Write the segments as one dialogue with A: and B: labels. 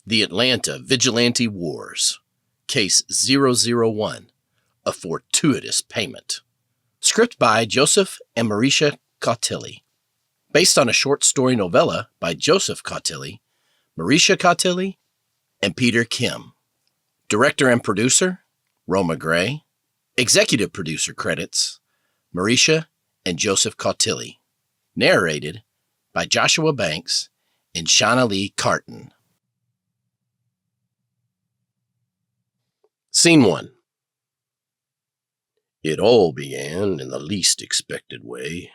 A: The Atlanta Vigilante Wars, Case 001, A Fortuitous Payment. Script by Joseph and Marisha Cautilli. Based on a short story novella by Joseph Cautilli, Marisha Cautilli, and Peter Kim. Director and producer, Roma Gray. Executive producer credits, Marisha and Joseph Cautilli. Narrated by Joshua Banks and Shanalee Carton. Scene 1. It all began in the least expected way.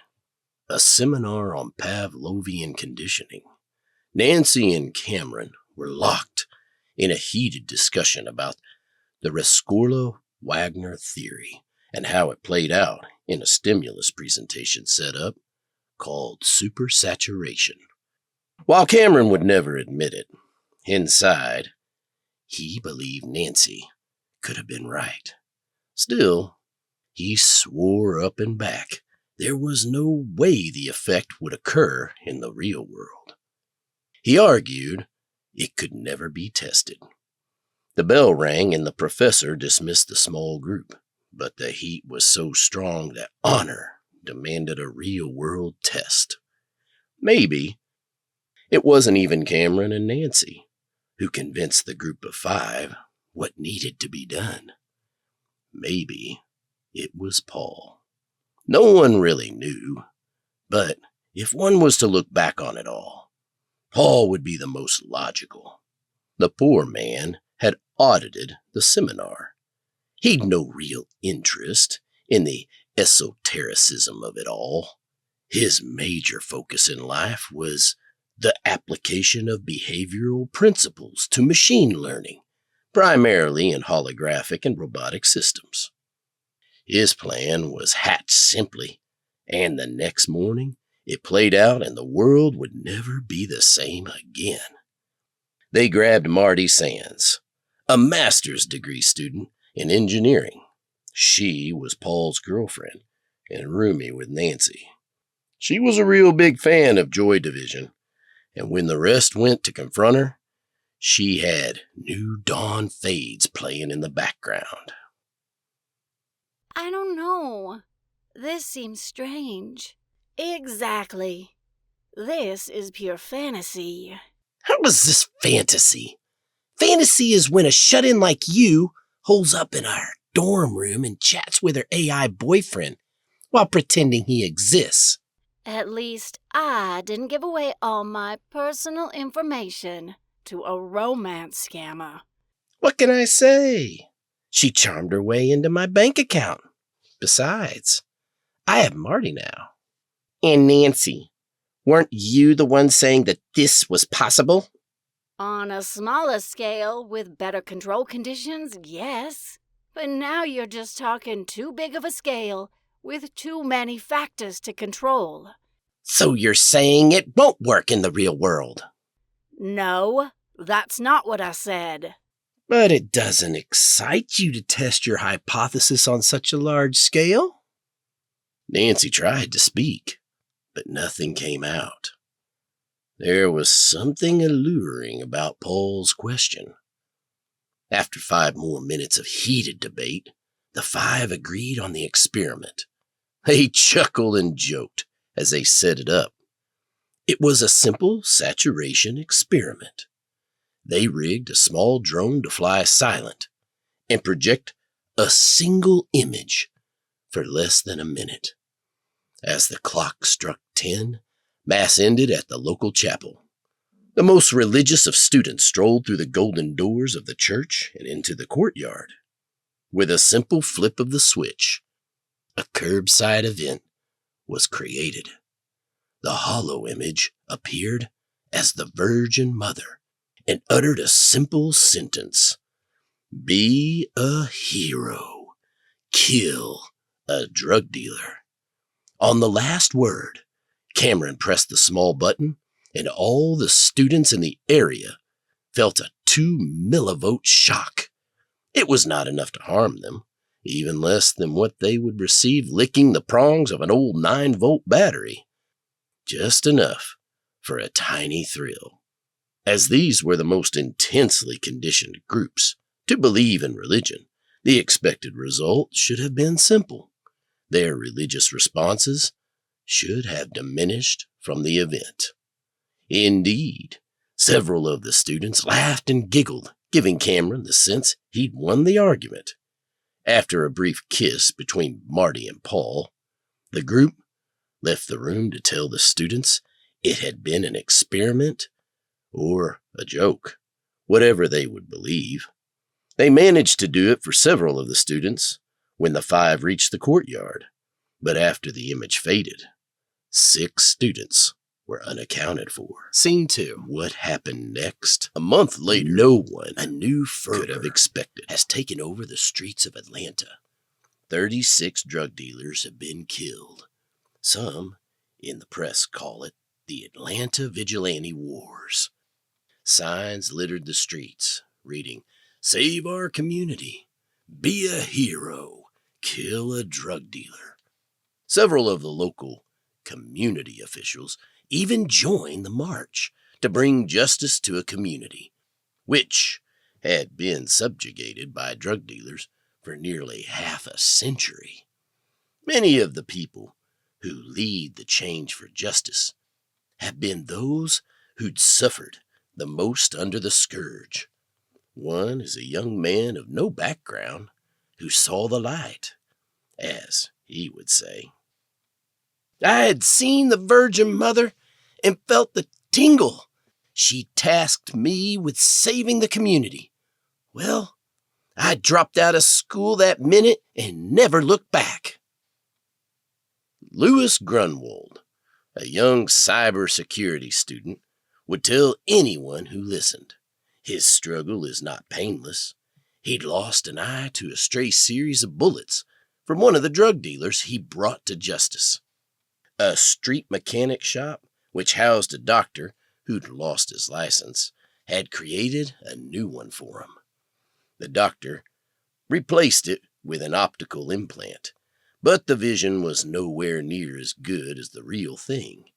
A: A seminar on Pavlovian conditioning. Nancy and Cameron were locked in a heated discussion about the Rescorla-Wagner theory and how it played out in a stimulus presentation setup called supersaturation. While Cameron would never admit it, inside, he believed Nancy could have been right. Still, he swore up and back there was no way the effect would occur in the real world. He argued it could never be tested. The bell rang and the professor dismissed the small group, but the heat was so strong that honor demanded a real-world test. Maybe it wasn't even Cameron and Nancy who convinced the group of 5 what needed to be done. Maybe it was Paul. No one really knew, but if one was to look back on it all, Paul would be the most logical. The poor man had audited the seminar. He'd no real interest in the esotericism of it all. His major focus in life was the application of behavioral principles to machine learning, primarily in holographic and robotic systems. His plan was hatched simply, and the next morning it played out and the world would never be the same again. They grabbed Marty Sands, a master's degree student in engineering. She was Paul's girlfriend and roomie with Nancy. She was a real big fan of Joy Division, and when the rest went to confront her, she had New Dawn Fades playing in the background.
B: I don't know. This seems strange. Exactly. This is pure fantasy.
A: How is this fantasy? Fantasy is when a shut-in like you holes up in our dorm room and chats with her AI boyfriend while pretending he exists.
B: At least I didn't give away all my personal information to a romance scammer.
A: What can I say? She charmed her way into my bank account. Besides, I have Marty now. And Nancy, weren't you the one saying that this was possible?
B: On a smaller scale, with better control conditions, yes. But now you're just talking too big of a scale, with too many factors to control.
A: So you're saying it won't work in the real world?
B: No, that's not what I said.
A: But it doesn't excite you to test your hypothesis on such a large scale? Nancy tried to speak, but nothing came out. There was something alluring about Paul's question. After 5 more minutes of heated debate, the 5 agreed on the experiment. They chuckled and joked as they set it up. It was a simple saturation experiment. They rigged a small drone to fly silent and project a single image for less than a minute. As the clock struck 10, Mass ended at the local chapel. The most religious of students strolled through the golden doors of the church and into the courtyard. With a simple flip of the switch, a curbside event was created. The hollow image appeared as the Virgin Mother and uttered a simple sentence. Be a hero. Kill a drug dealer. On the last word, Cameron pressed the small button, and all the students in the area felt a 2 millivolt shock. It was not enough to harm them, even less than what they would receive licking the prongs of an old 9-volt battery. Just enough for a tiny thrill. As these were the most intensely conditioned groups to believe in religion, the expected result should have been simple. Their religious responses should have diminished from the event. Indeed, several of the students laughed and giggled, giving Cameron the sense he'd won the argument. After a brief kiss between Marty and Paul, the group left the room to tell the students it had been an experiment or a joke, whatever they would believe. They managed to do it for several of the students when the 5 reached the courtyard, but after the image faded, 6 students were unaccounted for. Scene 2. What happened next? A month later, no one a new could have expected has taken over the streets of Atlanta. 36 drug dealers have been killed. Some in the press call it the Atlanta Vigilante Wars. Signs littered the streets, reading, "Save our community, be a hero, kill a drug dealer." Several of the local community officials even joined the march to bring justice to a community, which had been subjugated by drug dealers for nearly half a century. Many of the people who lead the change for justice have been those who'd suffered the most under the scourge. One is a young man of no background who saw the light, as he would say. "I had seen the Virgin Mother and felt the tingle. She tasked me with saving the community. Well, I dropped out of school that minute and never looked back." Louis Grunwald, a young cybersecurity student, would tell anyone who listened. His struggle is not painless. He'd lost an eye to a stray series of bullets from one of the drug dealers he brought to justice. A street mechanic shop, which housed a doctor who'd lost his license, had created a new one for him. The doctor replaced it with an optical implant, but the vision was nowhere near as good as the real thing.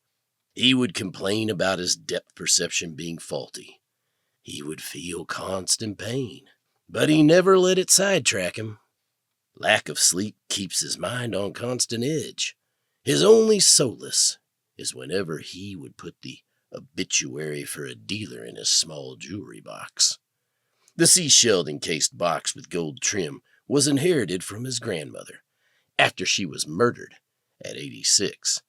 A: He would complain about his depth perception being faulty. He would feel constant pain, but he never let it sidetrack him. Lack of sleep keeps his mind on constant edge. His only solace is whenever he would put the obituary for a dealer in his small jewelry box. The seashell encased box with gold trim was inherited from his grandmother after she was murdered at 86,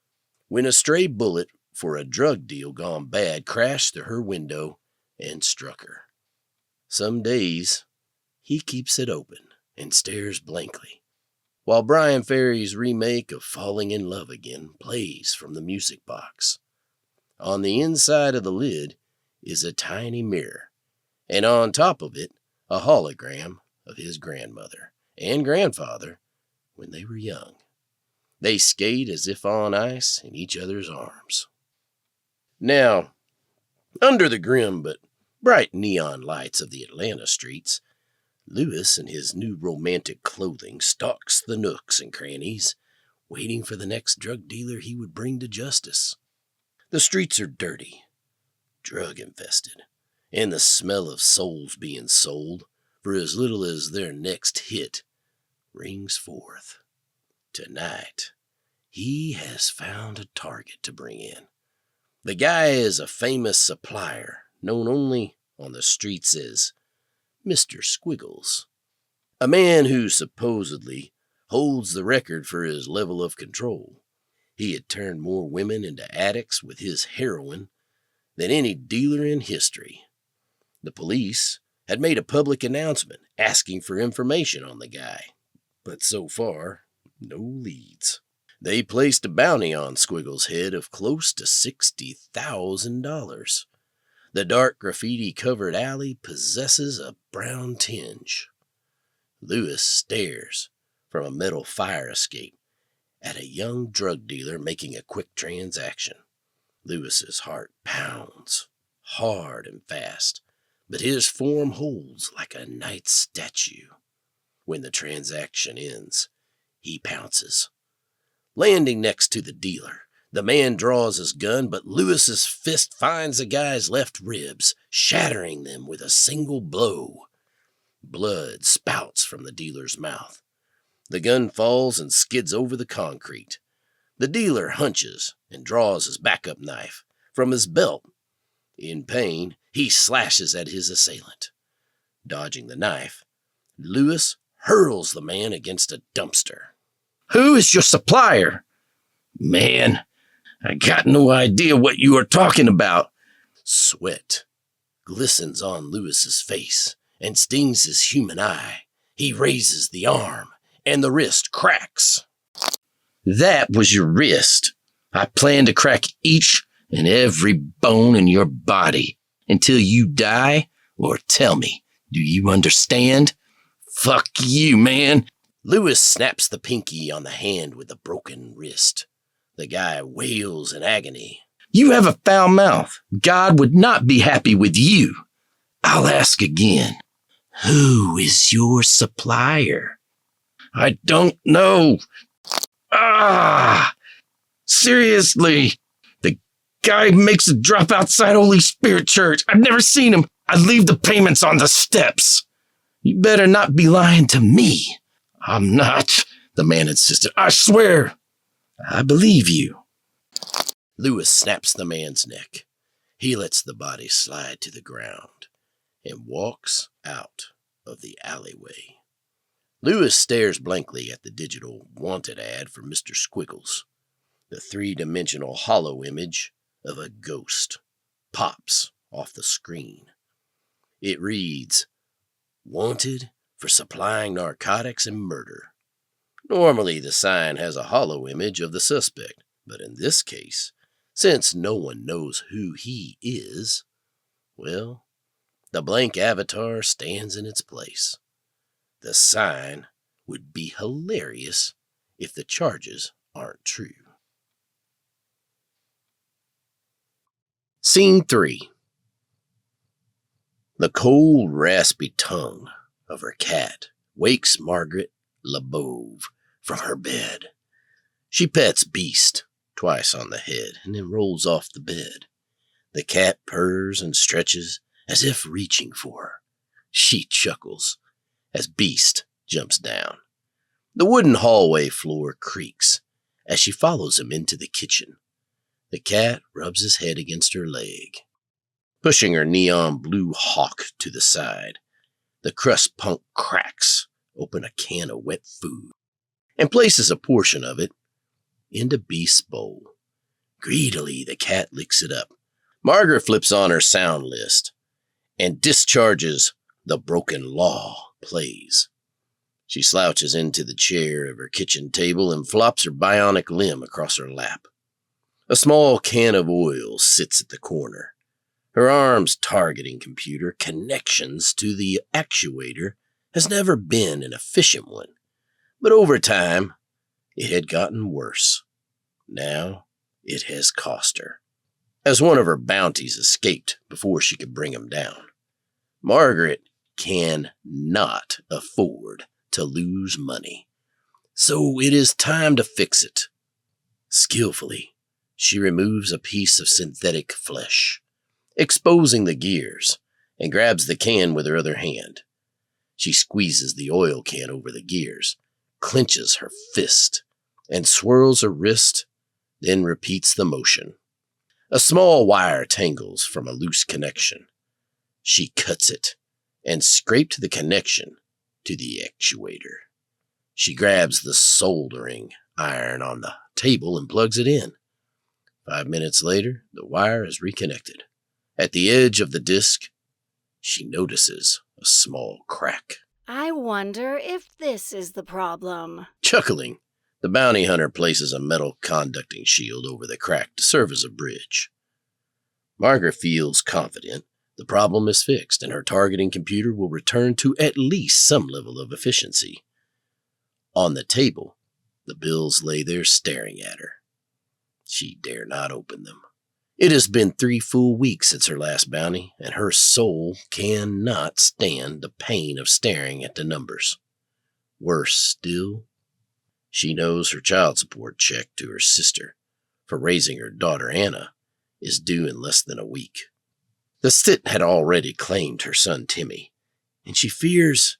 A: when a stray bullet for a drug deal gone bad crashed through her window and struck her. Some days, he keeps it open and stares blankly, while Brian Ferry's remake of Falling in Love Again plays from the music box. On the inside of the lid is a tiny mirror, and on top of it, a hologram of his grandmother and grandfather when they were young. They skate as if on ice in each other's arms. Now, under the grim but bright neon lights of the Atlanta streets, Louis in his new romantic clothing stalks the nooks and crannies, waiting for the next drug dealer he would bring to justice. The streets are dirty, drug-infested, and the smell of souls being sold for as little as their next hit rings forth. Tonight, he has found a target to bring in. The guy is a famous supplier, known only on the streets as Mr. Squiggles, a man who supposedly holds the record for his level of control. He had turned more women into addicts with his heroin than any dealer in history. The police had made a public announcement asking for information on the guy, but so far, no leads. They placed a bounty on Squiggles' head of close to $60,000. The dark graffiti-covered alley possesses a brown tinge. Louis stares from a metal fire escape at a young drug dealer making a quick transaction. Louis's heart pounds, hard and fast, but his form holds like a knight's statue. When the transaction ends, he pounces. Landing next to the dealer, the man draws his gun, but Louis's fist finds the guy's left ribs, shattering them with a single blow. Blood spouts from the dealer's mouth. The gun falls and skids over the concrete. The dealer hunches and draws his backup knife from his belt. In pain, he slashes at his assailant. Dodging the knife, Lewis hurls the man against a dumpster. "Who is your supplier?" "Man, I got no idea what you are talking about." Sweat glistens on Lewis's face and stings his human eye. He raises the arm, and the wrist cracks. "That was your wrist. I plan to crack each and every bone in your body until you die, or tell me, do you understand? Fuck you, man." Lewis snaps the pinky on the hand with the broken wrist. The guy wails in agony. "You have a foul mouth. God would not be happy with you. I'll ask again. Who is your supplier?" "I don't know." Seriously. The guy makes a drop outside Holy Spirit Church. I've never seen him. I leave the payments on the steps. You better not be lying to me." "I'm not," the man insisted. "I swear." "I believe you." Lewis snaps the man's neck. He lets the body slide to the ground and walks out of the alleyway. Lewis stares blankly at the digital wanted ad for Mr. Squiggles. The three-dimensional hollow image of a ghost pops off the screen. It reads, "Wanted for supplying narcotics and murder." Normally, the sign has a hollow image of the suspect, but in this case, since no one knows who he is, well, the blank avatar stands in its place. The sign would be hilarious if the charges aren't true. Scene 3. The cold, raspy tongue of her cat wakes Margaret LeBove from her bed. She pets Beast twice on the head and then rolls off the bed. The cat purrs and stretches as if reaching for her. She chuckles as Beast jumps down. The wooden hallway floor creaks as she follows him into the kitchen. The cat rubs his head against her leg. Pushing her neon blue hawk to the side, the crust punk cracks open a can of wet food and places a portion of it into Beast's bowl. Greedily, the cat licks it up. Margaret flips on her sound list and discharges The Broken Law plays. She slouches into the chair of her kitchen table and flops her bionic limb across her lap. A small can of oil sits at the corner. Her arm's targeting computer connections to the actuator has never been an efficient one, but over time, it had gotten worse. Now, it has cost her, as one of her bounties escaped before she could bring him down. Margaret cannot afford to lose money, so it is time to fix it. Skillfully, she removes a piece of synthetic flesh, exposing the gears, and grabs the can with her other hand. She squeezes the oil can over the gears, clenches her fist, and swirls her wrist, then repeats the motion. A small wire tangles from a loose connection. She cuts it and scraped the connection to the actuator. She grabs the soldering iron on the table and plugs it in. 5 minutes later, the wire is reconnected. At the edge of the disc, she notices a small crack.
B: I wonder if this is the problem.
A: Chuckling, the bounty hunter places a metal conducting shield over the crack to serve as a bridge. Margaret feels confident the problem is fixed and her targeting computer will return to at least some level of efficiency. On the table, the bills lay there staring at her. She dare not open them. It has been 3 full weeks since her last bounty, and her soul cannot stand the pain of staring at the numbers. Worse still, she knows her child support check to her sister for raising her daughter Anna is due in less than a week. The Stit had already claimed her son Timmy, and she fears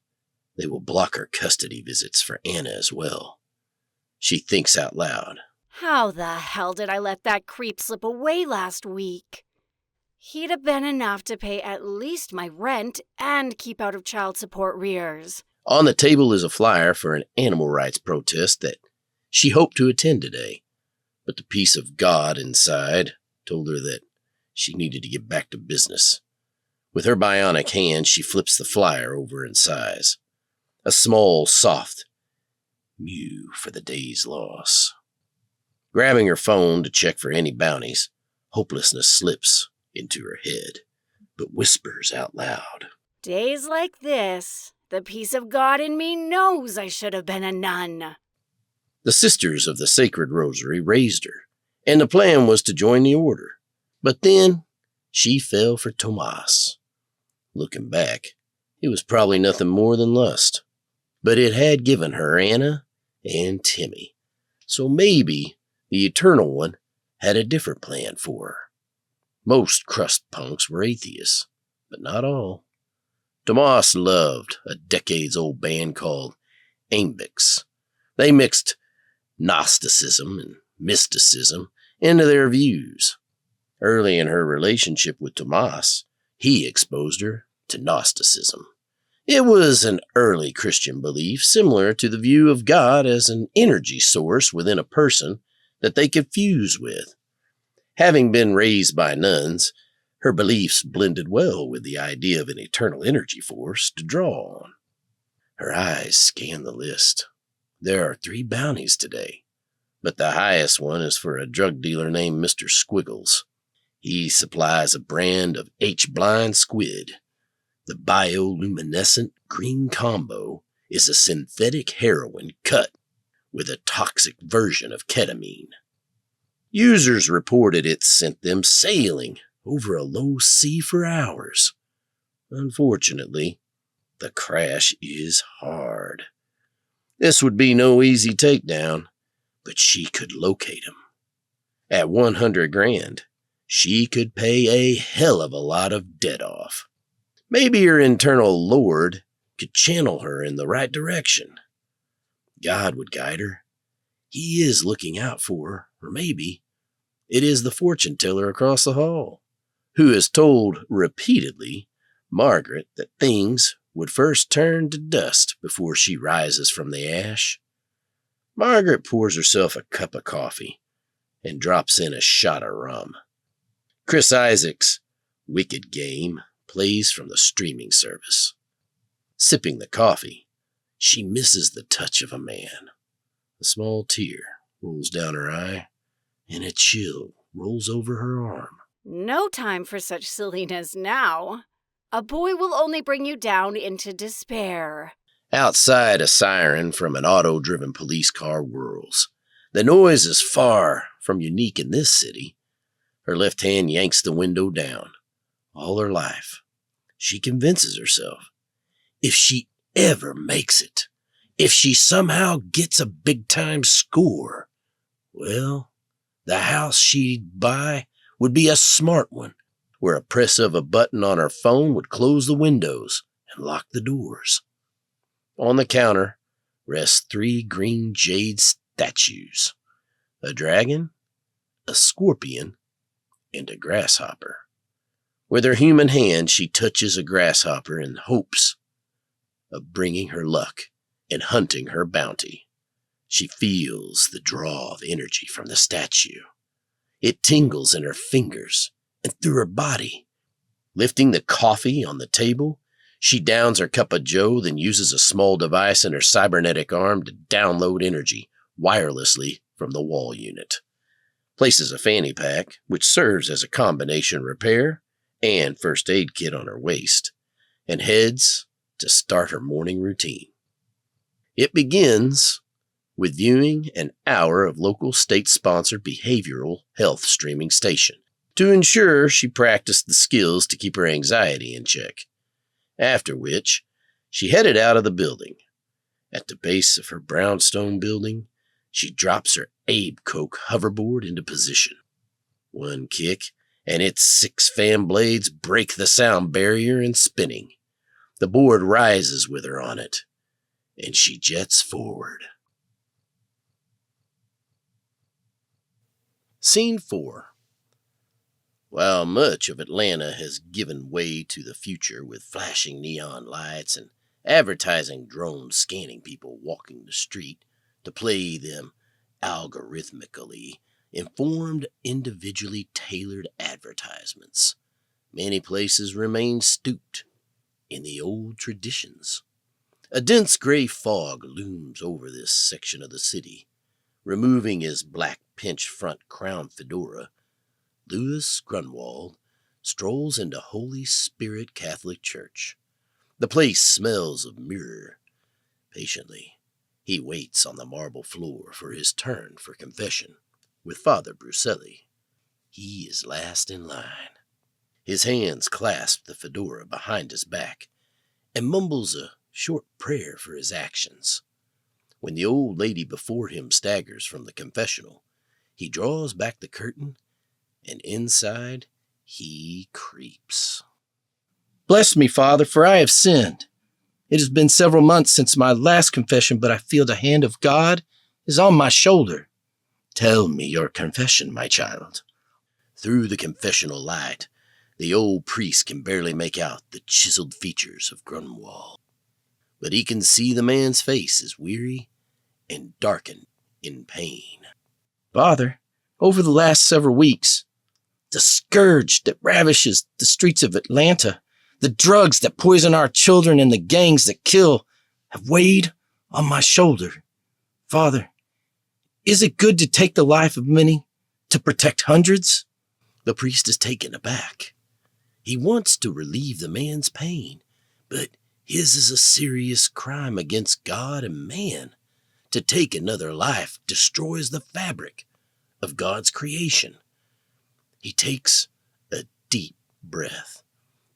A: they will block her custody visits for Anna as well. She thinks out loud.
B: How the hell did I let that creep slip away last week? He'd have been enough to pay at least my rent and keep out of child support rears.
A: On the table is a flyer for an animal rights protest that she hoped to attend today, but the peace of God inside told her that she needed to get back to business. With her bionic hand, she flips the flyer over and sighs. A small, soft mew for the day's loss. Grabbing her phone to check for any bounties, hopelessness slips into her head, but whispers out loud.
B: Days like this, the peace of God in me knows I should have been a nun.
A: The Sisters of the Sacred Rosary raised her, and the plan was to join the order. But then, she fell for Tomas. Looking back, it was probably nothing more than lust. But it had given her Anna and Timmy. So maybe the Eternal One had a different plan for her. Most crust punks were atheists, but not all. Tomas loved a decades-old band called Ambix. They mixed Gnosticism and mysticism into their views. Early in her relationship with Tomas, he exposed her to Gnosticism. It was an early Christian belief similar to the view of God as an energy source within a person that they could fuse with. Having been raised by nuns, her beliefs blended well with the idea of an eternal energy force to draw on. Her eyes scanned the list. There are 3 bounties today, but the highest one is for a drug dealer named Mr. Squiggles. He supplies a brand of H-blind squid. The bioluminescent green combo is a synthetic heroin cut with a toxic version of ketamine. Users reported it sent them sailing over a low sea for hours. Unfortunately, the crash is hard. This would be no easy takedown, but she could locate him. At 100 grand, she could pay a hell of a lot of debt off. Maybe her internal Lord could channel her in the right direction. God would guide her. He is looking out for her, or maybe it is the fortune teller across the hall, who has told repeatedly Margaret that things would first turn to dust before she rises from the ash. Margaret pours herself a cup of coffee and drops in a shot of rum. Chris Isaac's Wicked Game plays from the streaming service. Sipping the coffee, she misses the touch of a man. A small tear rolls down her eye, and a chill rolls over her arm.
B: No time for such silliness now. A boy will only bring you down into despair.
A: Outside, a siren from an auto-driven police car whirls. The noise is far from unique in this city. Her left hand yanks the window down. All her life, she convinces herself, if she ever makes it, if she somehow gets a big-time score, well, the house she'd buy would be a smart one, where a press of a button on her phone would close the windows and lock the doors. On the counter rest 3 green jade statues, a dragon, a scorpion, and a grasshopper. With her human hand, she touches a grasshopper in hopes of bringing her luck and hunting her bounty. She feels the draw of energy from the statue. It tingles in her fingers and through her body. Lifting the coffee on the table, she downs her cup of joe, then uses a small device in her cybernetic arm to download energy wirelessly from the wall unit. Places a fanny pack, which serves as a combination repair and first aid kit on her waist, and heads to start her morning routine. It begins with viewing an hour of local state-sponsored behavioral health streaming station to ensure she practiced the skills to keep her anxiety in check, after which she headed out of the building. At the base of her brownstone building, she drops her Abe Coke hoverboard into position. One kick, and its 6 fan blades break the sound barrier in spinning. The board rises with her on it, and she jets forward. Scene 4. While much of Atlanta has given way to the future with flashing neon lights and advertising drones scanning people walking the street to play them algorithmically informed, individually tailored advertisements, many places remain stooped in the old traditions. A dense gray fog looms over this section of the city. Removing his black pinch front crown fedora, Louis Grunwald strolls into Holy Spirit Catholic Church. The place smells of myrrh. Patiently, he waits on the marble floor for his turn for confession with Father Bruselli. He is last in line. His hands clasp the fedora behind his back and mumbles a short prayer for his actions. When the old lady before him staggers from the confessional, he draws back the curtain, and inside he creeps.
C: Bless me, Father, for I have sinned. It has been several months since my last confession, but I feel the hand of God is on my shoulder.
A: Tell me your confession, my child. Through the confessional light, the old priest can barely make out the chiseled features of Grunwald, but he can see the man's face is weary and darkened in pain.
C: Father, over the last several weeks, the scourge that ravishes the streets of Atlanta, the drugs that poison our children, and the gangs that kill have weighed on my shoulder. Father, is it good to take the life of many to protect hundreds?
A: The priest is taken aback. He wants to relieve the man's pain, but his is a serious crime against God and man. To take another life destroys the fabric of God's creation. He takes a deep breath,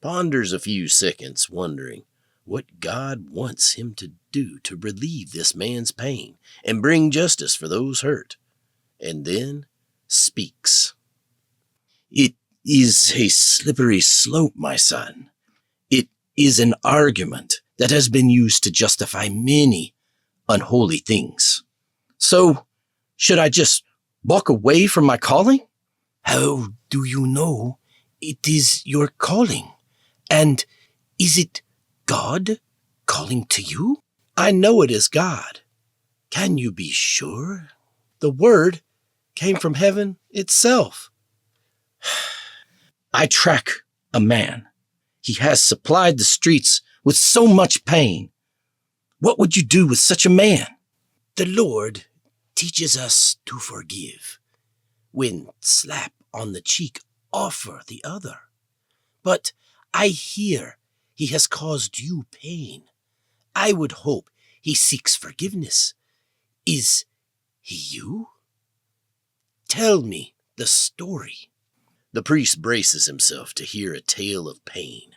A: ponders a few seconds, wondering what God wants him to do to relieve this man's pain and bring justice for those hurt, and then speaks.
C: It is a slippery slope, my son. It is an argument that has been used to justify many unholy things. So, should I just walk away from my calling? How do you know it is your calling? And is it God calling to you?
A: I know it is God. Can you be sure? The word came from heaven itself.
C: I track a man. He has supplied the streets with so much pain. What would you do with such a man?
A: The Lord teaches us to forgive. When slap on the cheek, offer the other. But I hear he has caused you pain. I would hope he seeks forgiveness. Is he you? Tell me the story. The priest braces himself to hear a tale of pain.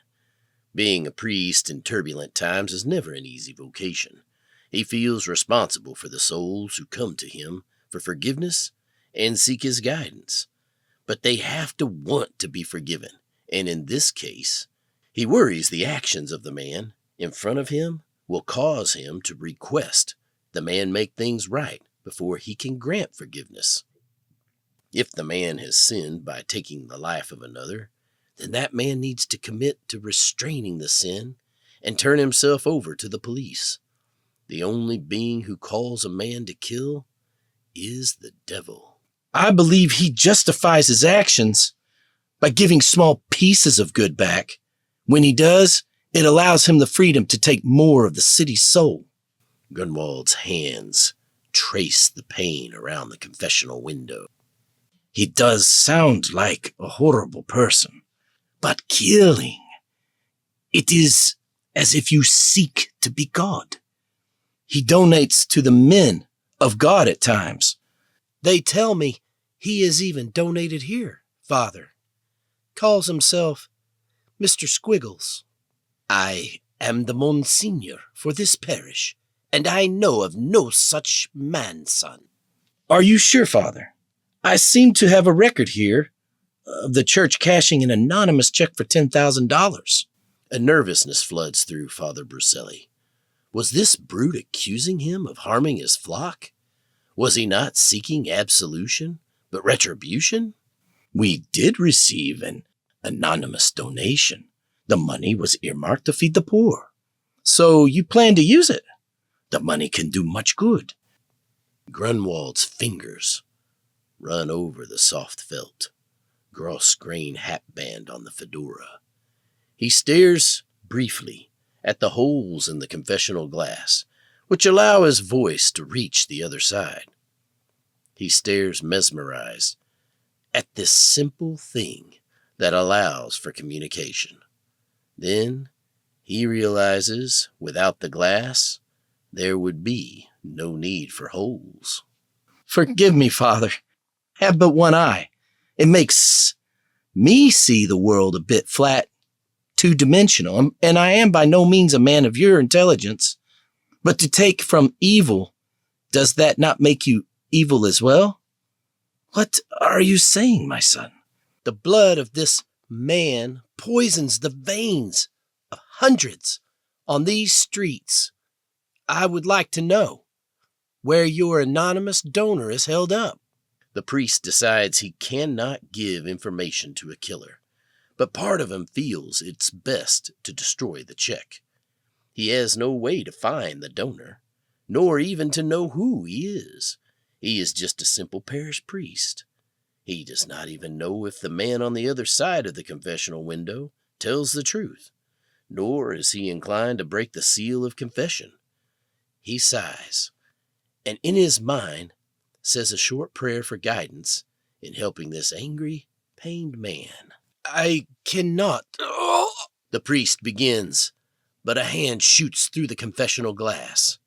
A: Being a priest in turbulent times is never an easy vocation. He feels responsible for the souls who come to him for forgiveness and seek his guidance. But they have to want to be forgiven, and in this case, he worries the actions of the man in front of him will cause him to request the man make things right before he can grant forgiveness. If the man has sinned by taking the life of another, then that man needs to commit to restraining the sin and turn himself over to the police. The only being who calls a man to kill is the devil.
C: I believe he justifies his actions by giving small pieces of good back. When he does, it allows him the freedom to take more of the city's soul.
A: Grunwald's hands trace the pain around the confessional window.
C: He does sound like a horrible person. But killing, it is as if you seek to be God. He donates to the men of God at times.
A: They tell me he is even donated here, Father. Calls himself Mr. Squiggles. I am the Monsignor for this parish, and I know of no such man, son.
C: Are you sure, Father? I seem to have a record here of the church cashing an anonymous check for $10,000.
A: A nervousness floods through Father Bruselli. Was this brute accusing him of harming his flock? Was he not seeking absolution, but retribution?
C: We did receive an anonymous donation. The money was earmarked to feed the poor. So you plan to use it? The money can do much good.
A: Grunwald's fingers run over the soft felt, gross-grain hat band on the fedora. He stares briefly at the holes in the confessional glass, which allow his voice to reach the other side. He stares mesmerized at this simple thing that allows for communication. Then he realizes without the glass, there would be no need for holes.
C: Forgive me, Father. Have but one eye. It makes me see the world a bit flat, two-dimensional, and I am by no means a man of your intelligence. But to take from evil, does that not make you evil as well? What are you saying, my son?
A: The blood of this man poisons the veins of hundreds on these streets. I would like to know where your anonymous donor is held up. The priest decides he cannot give information to a killer, but part of him feels it's best to destroy the check. He has no way to find the donor, nor even to know who he is. He is just a simple parish priest. He does not even know if the man on the other side of the confessional window tells the truth, nor is he inclined to break the seal of confession. He sighs, and in his mind says a short prayer for guidance in helping this angry, pained man. I cannot. The priest begins, but a hand shoots through the confessional glass.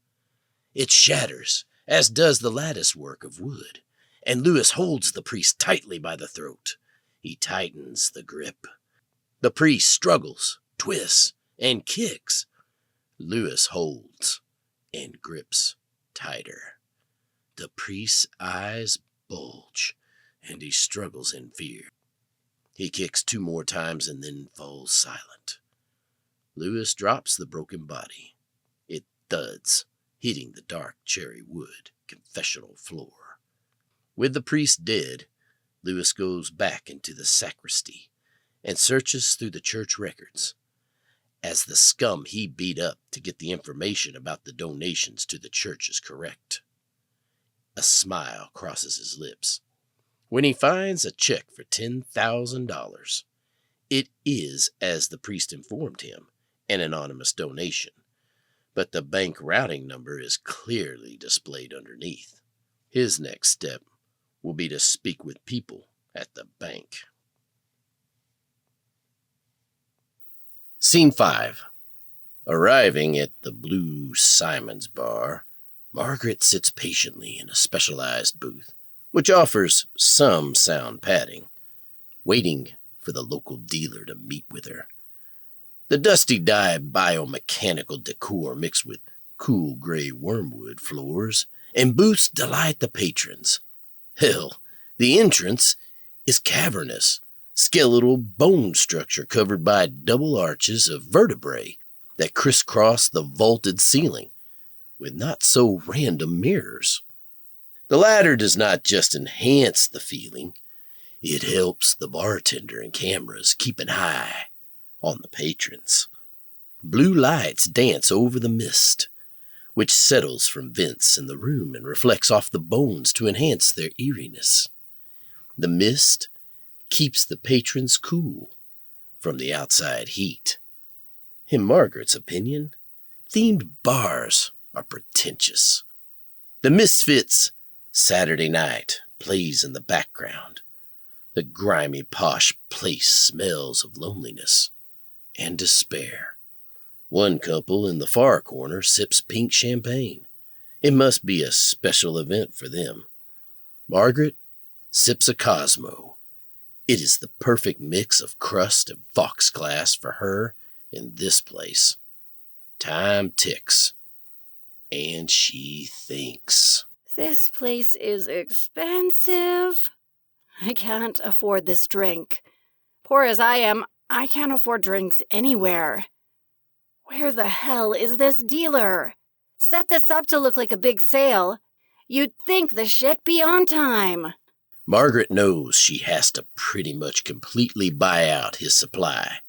A: It shatters, as does the lattice work of wood, and Lewis holds the priest tightly by the throat. He tightens the grip. The priest struggles, twists, and kicks. Lewis holds and grips tighter. The priest's eyes bulge, and he struggles in fear. He kicks 2 more times and then falls silent. Lewis drops the broken body. It thuds, hitting the dark cherry wood confessional floor. With the priest dead, Lewis goes back into the sacristy and searches through the church records. As the scum he beat up to get the information about the donations to the church is correct. A smile crosses his lips when he finds a check for $10,000. It is, as the priest informed him, an anonymous donation, but the bank routing number is clearly displayed underneath. His next step will be to speak with people at the bank. Scene 5. Arriving at the Blue Simon's Bar, Margaret sits patiently in a specialized booth, which offers some sound padding, waiting for the local dealer to meet with her. The dusty dye biomechanical decor mixed with cool gray wormwood floors and booths delight the patrons. Hell, the entrance is cavernous, skeletal bone structure covered by double arches of vertebrae that crisscross the vaulted ceiling with not so random mirrors. The latter does not just enhance the feeling, it helps the bartender and cameras keep an eye on the patrons. Blue lights dance over the mist, which settles from vents in the room and reflects off the bones to enhance their eeriness. The mist keeps the patrons cool from the outside heat. In Margaret's opinion, themed bars are pretentious. The Misfits' Saturday Night plays in the background. The grimy, posh place smells of loneliness and despair. One couple in the far corner sips pink champagne. It must be a special event for them. Margaret sips a Cosmo. It is the perfect mix of crust and foxglass for her in this place. Time ticks, and she thinks.
B: This place is expensive. I can't afford this drink. Poor as I am, I can't afford drinks anywhere. Where the hell is this dealer? Set this up to look like a big sale. You'd think the shit be on time.
A: Margaret knows she has to pretty much completely buy out his supply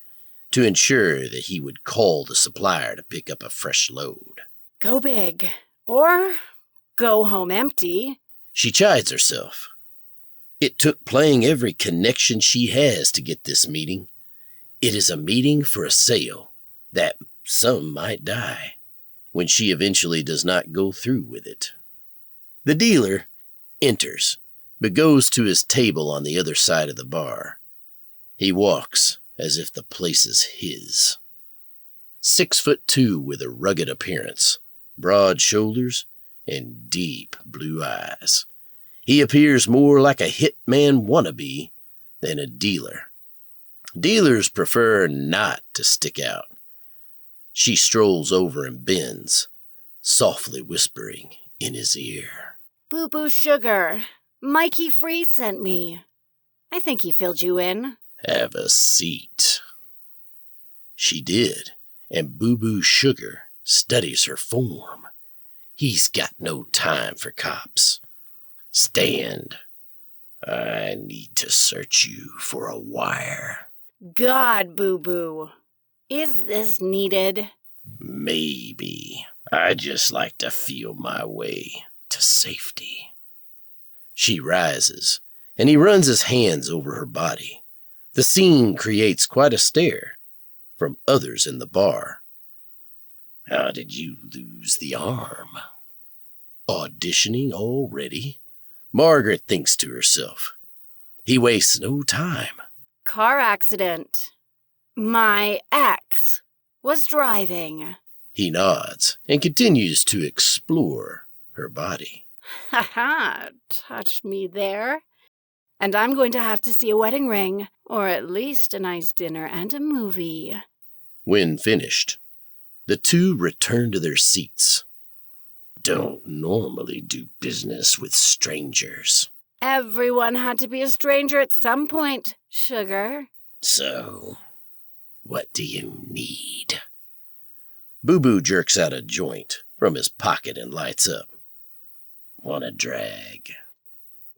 A: to ensure that he would call the supplier to pick up a fresh load.
B: Go big, or go home empty.
A: She chides herself. It took playing every connection she has to get this meeting. It is a meeting for a sale that some might die when she eventually does not go through with it. The dealer enters, but goes to his table on the other side of the bar. He walks as if the place is his. 6'2" with a rugged appearance, broad shoulders, and deep blue eyes. He appears more like a hitman wannabe than a dealer. Dealers prefer not to stick out. She strolls over and bends, softly whispering in his ear.
B: Boo Boo Sugar, Mikey Free sent me. I think he filled you in.
A: Have a seat. She did, and Boo Boo Sugar studies her form. He's got no time for cops. Stand. I need to search you for a wire.
B: God, Boo Boo. Is this needed?
A: Maybe. I just like to feel my way to safety. She rises, and he runs his hands over her body. The scene creates quite a stare from others in the bar. How did you lose the arm? Auditioning already? Margaret thinks to herself. He wastes no time.
B: Car accident. My ex was driving.
A: He nods and continues to explore her body.
B: Ha, touched me there. And I'm going to have to see a wedding ring, or at least a nice dinner and a movie.
A: When finished, the two return to their seats. Don't normally do business with strangers.
B: Everyone had to be a stranger at some point, Sugar.
A: So, what do you need? Boo Boo jerks out a joint from his pocket and lights up. Wanna drag?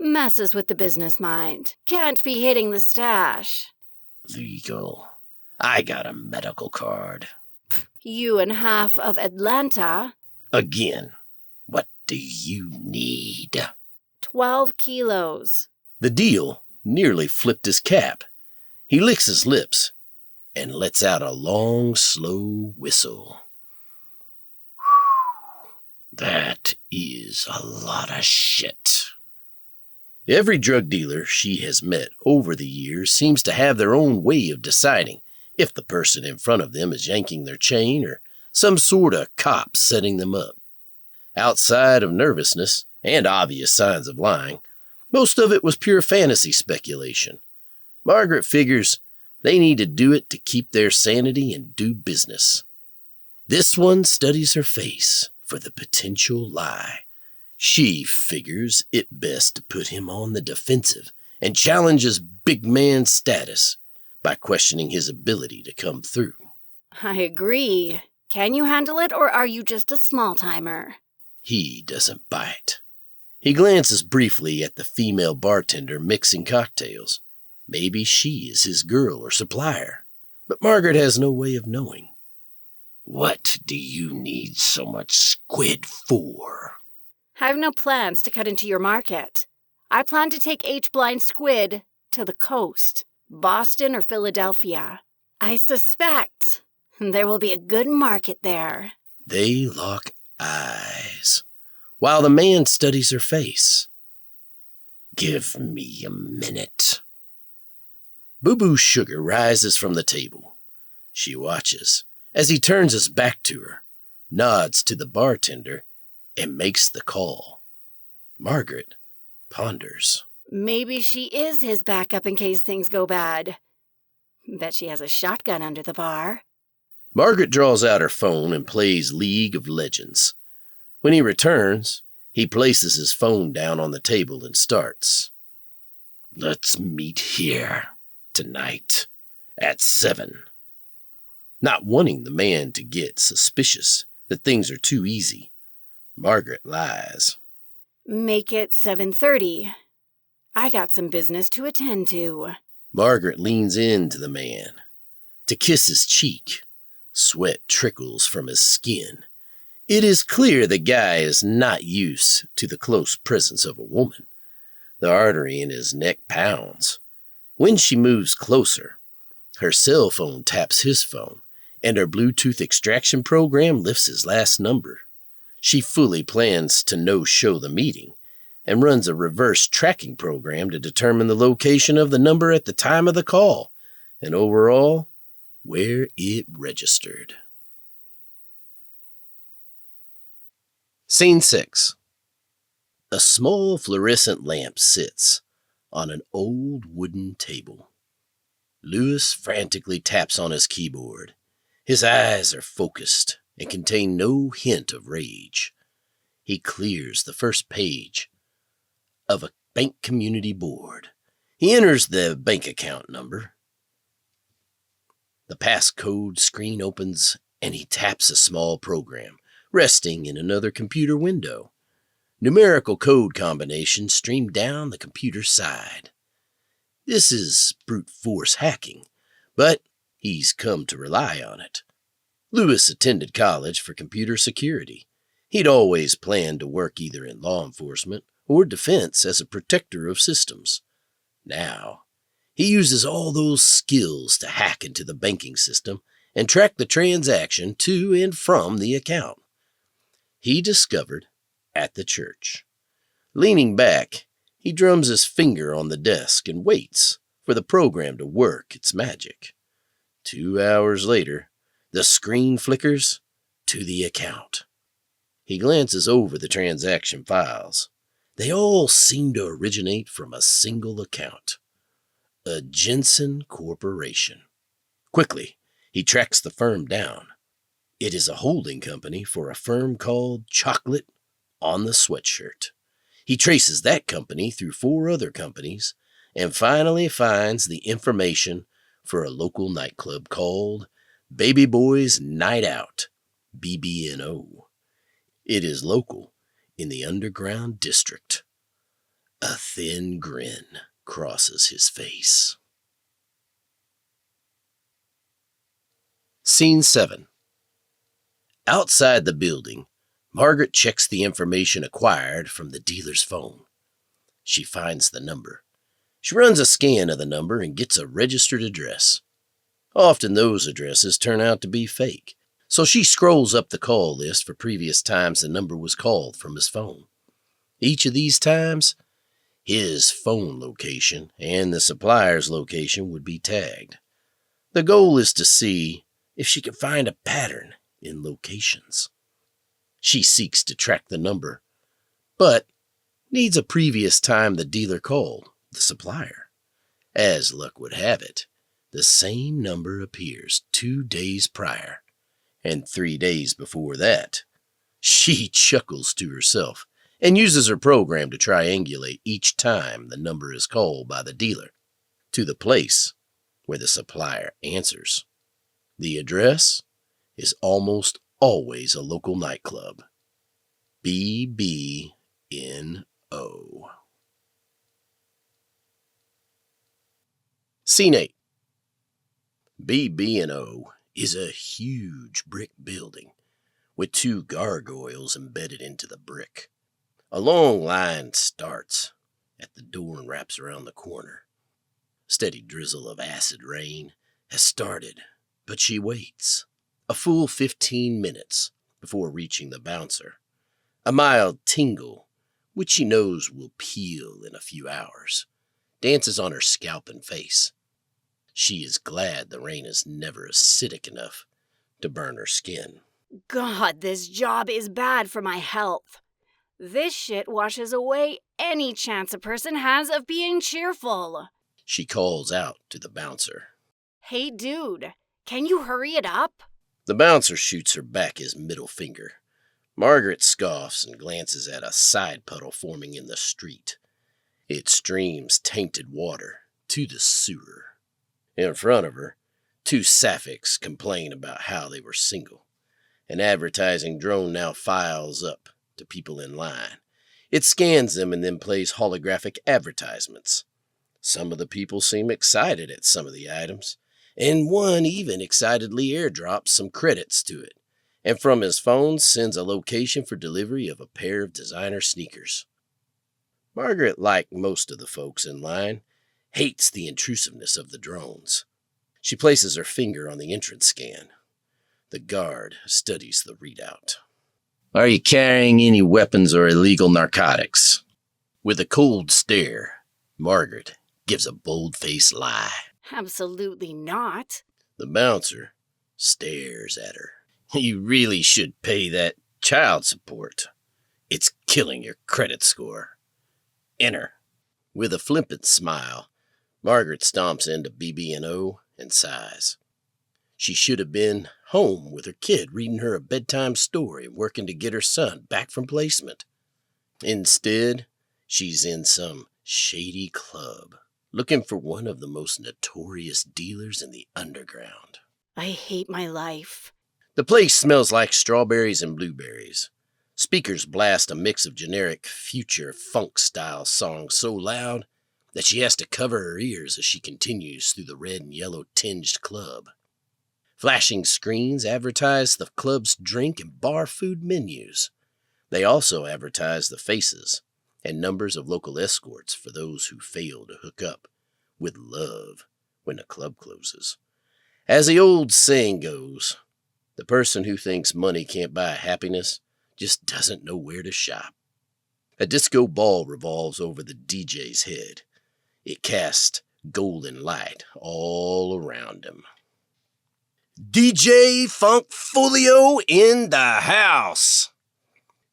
B: Messes with the business mind. Can't be hitting the stash.
A: Legal. I got a medical card.
B: You and half of Atlanta.
A: Again, what do you need?
B: 12 kilos.
A: The deal nearly flipped his cap. He licks his lips and lets out a long, slow whistle. That is a lot of shit. Every drug dealer she has met over the years seems to have their own way of deciding if the person in front of them is yanking their chain or some sort of cop setting them up. Outside of nervousness and obvious signs of lying, most of it was pure fantasy speculation. Margaret figures they need to do it to keep their sanity and do business. This one studies her face for the potential lie. She figures it best to put him on the defensive and challenges big man status by questioning his ability to come through.
B: I agree. Can you handle it, or are you just a small-timer?
A: He doesn't bite. He glances briefly at the female bartender mixing cocktails. Maybe she is his girl or supplier, but Margaret has no way of knowing. What do you need so much squid for?
B: I have no plans to cut into your market. I plan to take H-blind squid to the coast, Boston or Philadelphia. I suspect there will be a good market there.
A: They lock eyes, while the man studies her face. Give me a minute. Boo Boo Sugar rises from the table. She watches as he turns his back to her, nods to the bartender, and makes the call. Margaret ponders.
B: Maybe she is his backup in case things go bad. Bet she has a shotgun under the bar.
A: Margaret draws out her phone and plays League of Legends. When he returns, he places his phone down on the table and starts. Let's meet here tonight at 7. Not wanting the man to get suspicious that things are too easy, Margaret lies.
B: Make it 7:30. I got some business to attend to.
A: Margaret leans into the man to kiss his cheek. Sweat trickles from his skin. It is clear the guy is not used to the close presence of a woman. The artery in his neck pounds. When she moves closer, her cell phone taps his phone, and her Bluetooth extraction program lifts his last number. She fully plans to no-show the meeting and runs a reverse tracking program to determine the location of the number at the time of the call, and overall, where it registered. Scene 6. A small fluorescent lamp sits on an old wooden table. Lewis frantically taps on his keyboard. His eyes are focused and contain no hint of rage. He clears the first page of a bank community board. He enters the bank account number. The passcode screen opens and he taps a small program resting in another computer window. Numerical code combinations stream down the computer's side. This is brute force hacking, but he's come to rely on it. Lewis attended college for computer security. He'd always planned to work either in law enforcement or defense as a protector of systems. Now, he uses all those skills to hack into the banking system and track the transaction to and from the account. He discovered at the church. Leaning back, he drums his finger on the desk and waits for the program to work its magic. 2 hours later, the screen flickers to the account. He glances over the transaction files. They all seem to originate from a single account. A Jensen Corporation. Quickly, he tracks the firm down. It is a holding company for a firm called Chocolate on the Sweatshirt. He traces that company through 4 other companies and finally finds the information for a local nightclub called Baby Boys Night Out, BBNO. It is local in the underground district. A thin grin crosses his face. Scene 7. Outside the building, Margaret checks the information acquired from the dealer's phone. She finds the number. She runs a scan of the number and gets a registered address. Often those addresses turn out to be fake, so she scrolls up the call list for previous times the number was called from his phone. Each of these times, his phone location and the supplier's location would be tagged. The goal is to see if she can find a pattern in locations. She seeks to track the number, but needs a previous time the dealer called the supplier. As luck would have it, the same number appears 2 days prior, and 3 days before that. She chuckles to herself and uses her program to triangulate each time the number is called by the dealer to the place where the supplier answers. The address is almost always a local nightclub. BBNO. Scene 8. BBNO is a huge brick building with 2 gargoyles embedded into the brick. A long line starts at the door and wraps around the corner. Steady drizzle of acid rain has started, but she waits a full 15 minutes before reaching the bouncer. A mild tingle, which she knows will peel in a few hours, dances on her scalp and face. She is glad the rain is never acidic enough to burn her skin.
B: God, this job is bad for my health. This shit washes away any chance a person has of being cheerful.
A: She calls out to the bouncer.
B: Hey, dude, can you hurry it up?
A: The bouncer shoots her back his middle finger. Margaret scoffs and glances at a side puddle forming in the street. It streams tainted water to the sewer. In front of her, two sapphics complain about how they were single. An advertising drone now files up to people in line. It scans them and then plays holographic advertisements. Some of the people seem excited at some of the items, and one even excitedly airdrops some credits to it, and from his phone sends a location for delivery of a pair of designer sneakers. Margaret, like most of the folks in line, hates the intrusiveness of the drones. She places her finger on the entrance scan. The guard studies the readout.
C: Are you carrying any weapons or illegal narcotics?
A: With a cold stare, Margaret gives a bold-faced lie.
B: Absolutely not.
A: The bouncer stares at her. You really should pay that child support. It's killing your credit score. Enter. With a flippant smile, Margaret stomps into BB&O and sighs. She should have been home with her kid reading her a bedtime story and working to get her son back from placement. Instead, she's in some shady club, looking for one of the most notorious dealers in the underground.
B: I hate my life.
A: The place smells like strawberries and blueberries. Speakers blast a mix of generic future funk-style songs so loud that she has to cover her ears as she continues through the red and yellow tinged club. Flashing screens advertise the club's drink and bar food menus. They also advertise the faces and numbers of local escorts for those who fail to hook up with love when the club closes. As the old saying goes, the person who thinks money can't buy happiness just doesn't know where to shop. A disco ball revolves over the DJ's head. It casts golden light all around him. DJ Funkfolio in the house!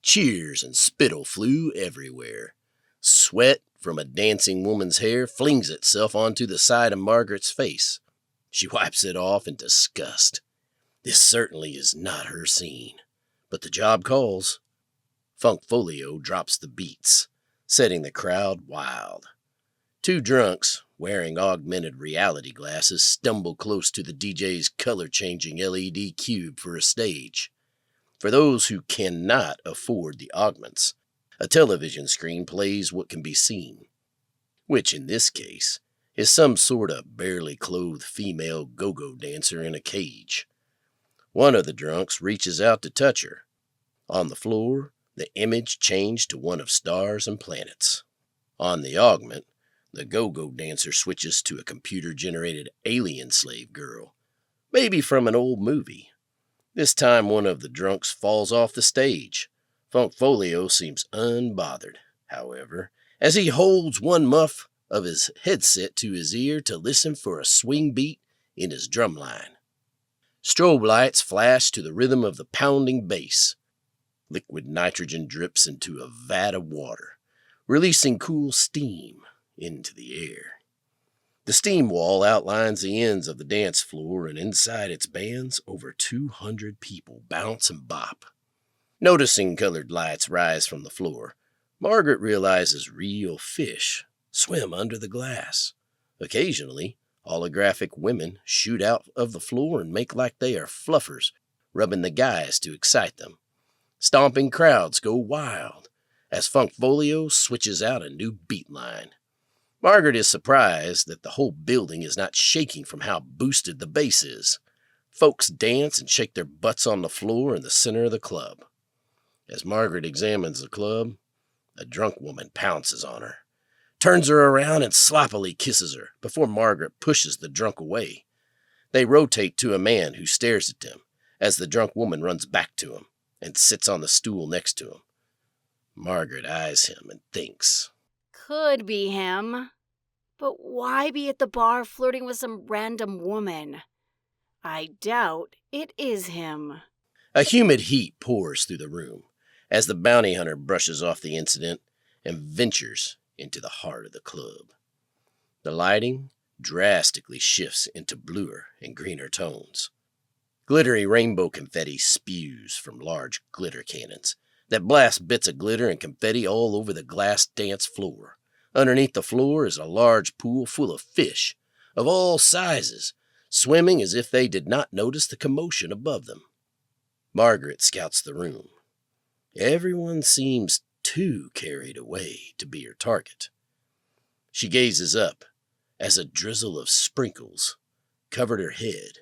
A: Cheers and spittle flew everywhere. Sweat from a dancing woman's hair flings itself onto the side of Margaret's face. She wipes it off in disgust. This certainly is not her scene, but the job calls. Funkfolio drops the beats, setting the crowd wild. Two drunks, wearing augmented reality glasses, stumble close to the DJ's color-changing LED cube for a stage. For those who cannot afford the augments, a television screen plays what can be seen, which in this case is some sort of barely clothed female go-go dancer in a cage. One of the drunks reaches out to touch her. On the floor, the image changed to one of stars and planets. On the augment, the go-go dancer switches to a computer-generated alien slave girl, maybe from an old movie. This time one of the drunks falls off the stage. Funkfolio seems unbothered, however, as he holds one muff of his headset to his ear to listen for a swing beat in his drumline. Strobe lights flash to the rhythm of the pounding bass. Liquid nitrogen drips into a vat of water, releasing cool steam into the air. The steam wall outlines the ends of the dance floor, and inside its bands, over 200 people bounce and bop. Noticing colored lights rise from the floor, Margaret realizes real fish swim under the glass. Occasionally, holographic women shoot out of the floor and make like they are fluffers, rubbing the guys to excite them. Stomping crowds go wild as Funkfolio switches out a new beat line. Margaret is surprised that the whole building is not shaking from how boosted the bass is. Folks dance and shake their butts on the floor in the center of the club. As Margaret examines the club, a drunk woman pounces on her, turns her around and sloppily kisses her before Margaret pushes the drunk away. They rotate to a man who stares at them as the drunk woman runs back to him and sits on the stool next to him. Margaret eyes him and thinks,
B: Could be him. But why be at the bar flirting with some random woman? I doubt it is him.
A: A humid heat pours through the room as the bounty hunter brushes off the incident and ventures into the heart of the club. The lighting drastically shifts into bluer and greener tones. Glittery rainbow confetti spews from large glitter cannons that blast bits of glitter and confetti all over the glass dance floor, Underneath the floor is a large pool full of fish, of all sizes, swimming as if they did not notice the commotion above them. Margaret scouts the room. Everyone seems too carried away to be her target. She gazes up as a drizzle of sprinkles covered her head.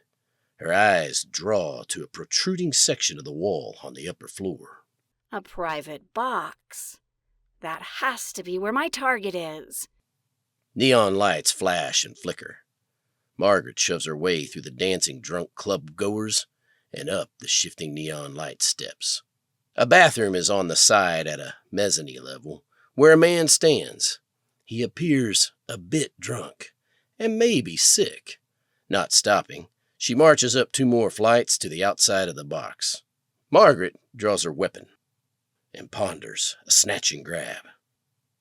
A: Her eyes draw to a protruding section of the wall on the upper floor.
B: A private box. That has to be where my target is.
A: Neon lights flash and flicker. Margaret shoves her way through the dancing drunk club goers and up the shifting neon light steps. A bathroom is on the side at a mezzanine level, where a man stands. He appears a bit drunk, and maybe sick. Not stopping, she marches up 2 more flights to the outside of the box. Margaret draws her weapon and ponders a snatching grab.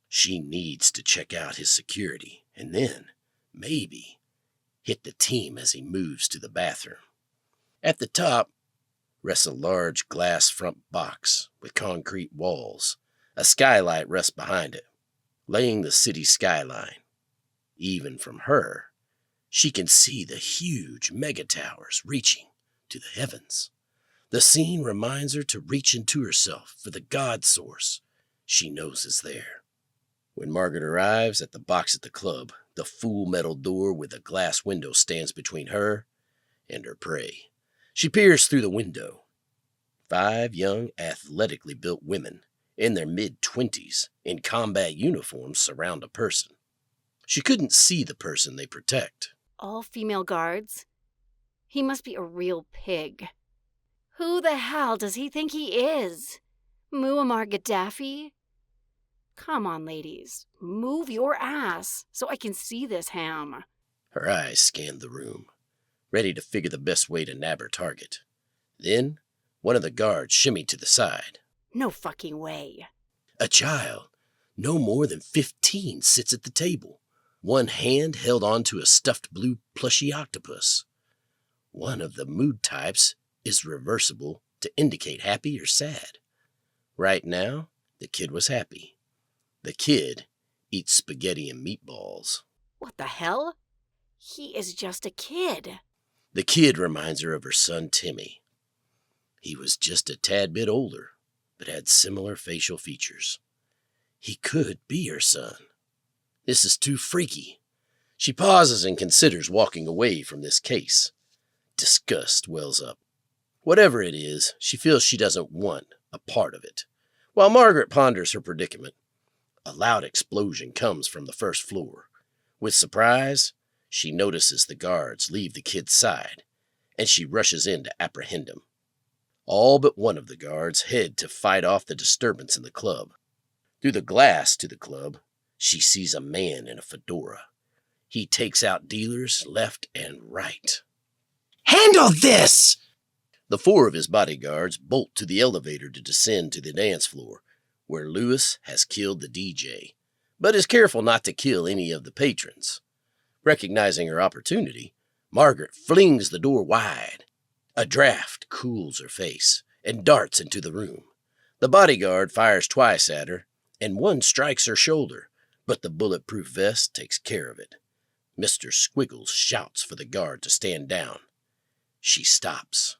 A: She needs to check out his security, and then, maybe, hit the team as he moves to the bathroom. At the top rests a large glass front box with concrete walls. A skylight rests behind it, laying the city skyline. Even from her, she can see the huge megatowers reaching to the heavens. The scene reminds her to reach into herself for the God source she knows is there. When Margaret arrives at the box at the club, the full metal door with a glass window stands between her and her prey. She peers through the window. 5 young, athletically built women in their mid-20s in combat uniforms surround a person. She couldn't see the person they protect.
B: All female guards? He must be a real pig. Who the hell does he think he is? Muammar Gaddafi? Come on, ladies. Move your ass so I can see this ham.
A: Her eyes scanned the room, ready to figure the best way to nab her target. Then, one of the guards shimmied to the side.
B: No fucking way.
A: A child, no more than 15, sits at the table. One hand held onto a stuffed blue plushy octopus. One of the mood types is reversible to indicate happy or sad. Right now, the kid was happy. The kid eats spaghetti and meatballs.
B: What the hell? He is just a kid.
A: The kid reminds her of her son Timmy. He was just a tad bit older, but had similar facial features. He could be her son. This is too freaky. She pauses and considers walking away from this case. Disgust wells up. Whatever it is, she feels she doesn't want a part of it. While Margaret ponders her predicament, a loud explosion comes from the first floor. With surprise, she notices the guards leave the kid's side, and she rushes in to apprehend him. All but one of the guards head to fight off the disturbance in the club. Through the glass to the club, she sees a man in a fedora. He takes out dealers left and right.
C: Handle this!
A: The 4 of his bodyguards bolt to the elevator to descend to the dance floor, where Lewis has killed the DJ, but is careful not to kill any of the patrons. Recognizing her opportunity, Margaret flings the door wide. A draft cools her face and darts into the room. The bodyguard fires twice at her, and one strikes her shoulder, but the bulletproof vest takes care of it. Mr. Squiggles shouts for the guard to stand down. She stops.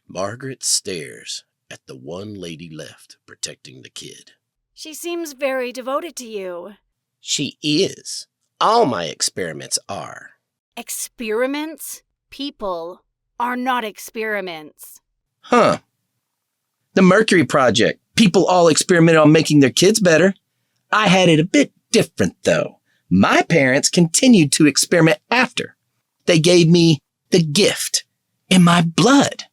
A: Margaret stares at the one lady left protecting the kid.
B: She seems very devoted to you.
A: She is. All my experiments are.
B: Experiments? People are not experiments.
C: Huh. The Mercury Project. People all experimented on making their kids better. I had it a bit different, though. My parents continued to experiment after. They gave me the gift in my blood.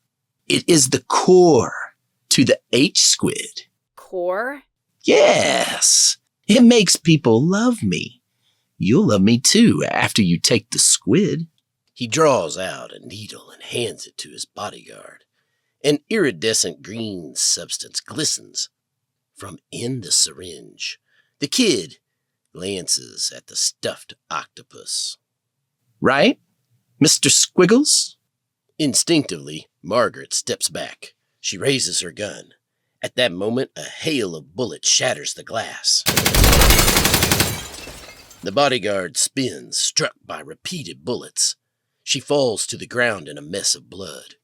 C: It is the core to the H-squid.
B: Core?
C: Yes. It makes people love me. You'll love me too after you take the squid.
A: He draws out a needle and hands it to his bodyguard. An iridescent green substance glistens from in the syringe. The kid glances at the stuffed octopus.
C: Right, Mr. Squiggles?
A: Instinctively, Margaret steps back. She raises her gun. At that moment, a hail of bullets shatters the glass. The bodyguard spins, struck by repeated bullets. She falls to the ground in a mess of blood.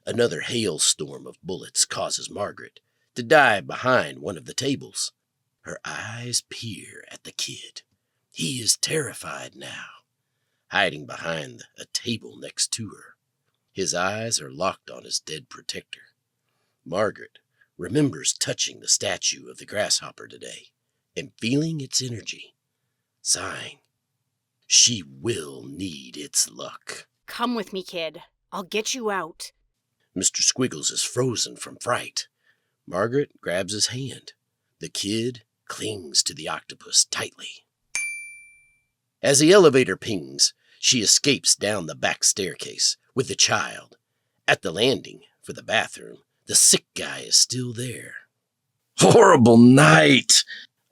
A: Another hailstorm of bullets causes Margaret to dive behind one of the tables. Her eyes peer at the kid. He is terrified now, hiding behind a table next to her. His eyes are locked on his dead protector. Margaret remembers touching the statue of the grasshopper today and feeling its energy, sighing. She will need its luck.
B: Come with me, kid. I'll get you out.
A: Mr. Squiggles is frozen from fright. Margaret grabs his hand. The kid clings to the octopus tightly. As the elevator pings, she escapes down the back staircase with the child. At the landing for the bathroom, the sick guy is still there.
C: Horrible night.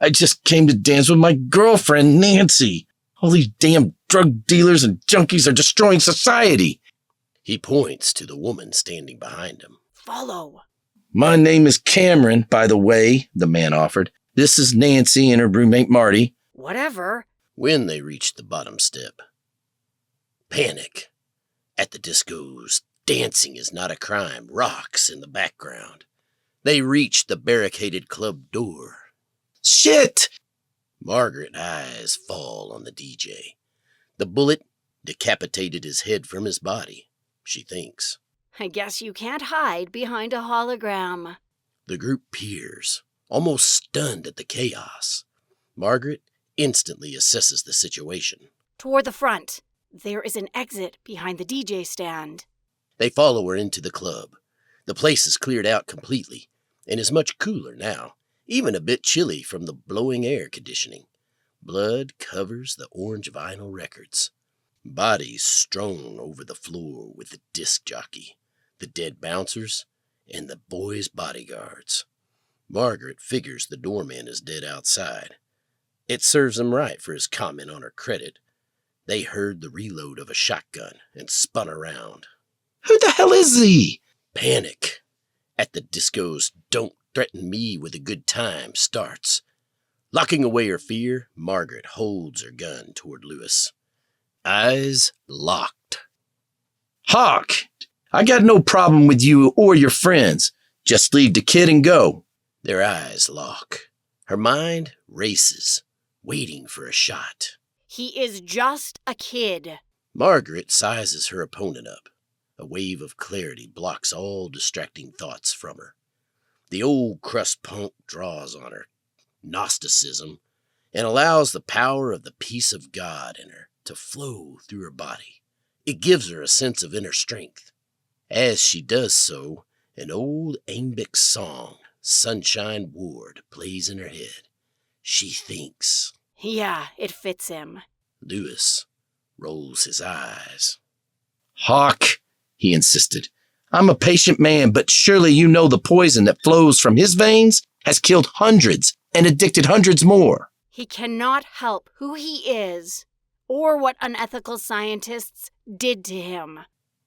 C: I just came to dance with my girlfriend, Nancy. All these damn drug dealers and junkies are destroying society.
A: He points to the woman standing behind him.
B: Follow.
C: My name is Cameron, by the way, the man offered. This is Nancy and her roommate Marty.
B: Whatever.
A: When they reach the bottom step, panic. At the discos, dancing is not a crime, rocks in the background. They reach the barricaded club door.
C: Shit!
A: Margaret's eyes fall on the DJ. The bullet decapitated his head from his body, she thinks.
B: I guess you can't hide behind a hologram.
A: The group peers, almost stunned at the chaos. Margaret instantly assesses the situation.
B: Toward the front. There is an exit behind the DJ stand.
A: They follow her into the club. The place is cleared out completely and is much cooler now, even a bit chilly from the blowing air conditioning. Blood covers the orange vinyl records. Bodies strewn over the floor with the disc jockey, the dead bouncers, and the boys' bodyguards. Margaret figures the doorman is dead outside. It serves him right for his comment on her credit. They heard the reload of a shotgun and spun around.
C: Who the hell is he?
A: Panic at the disco's "Don't Threaten Me with a Good Time" starts. Locking away her fear, Margaret holds her gun toward Lewis. Eyes locked.
C: Hawk, I got no problem with you or your friends. Just leave the kid and go.
A: Their eyes lock. Her mind races, waiting for a shot.
B: He is just a kid.
A: Margaret sizes her opponent up. A wave of clarity blocks all distracting thoughts from her. The old crust punk draws on her Gnosticism and allows the power of the peace of God in her to flow through her body. It gives her a sense of inner strength. As she does so, an old Ambic song, Sunshine Ward, plays in her head. She thinks.
B: Yeah, it fits him.
A: Lewis rolls his eyes.
C: Hawk, he insisted. I'm a patient man, but surely you know the poison that flows from his veins has killed hundreds and addicted hundreds more.
B: He cannot help who he is or what unethical scientists did to him.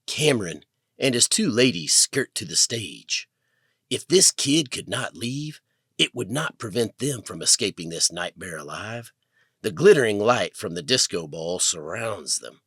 A: Cameron and his two ladies skirt to the stage. If this kid could not leave, it would not prevent them from escaping this nightmare alive. The glittering light from the disco ball surrounds them.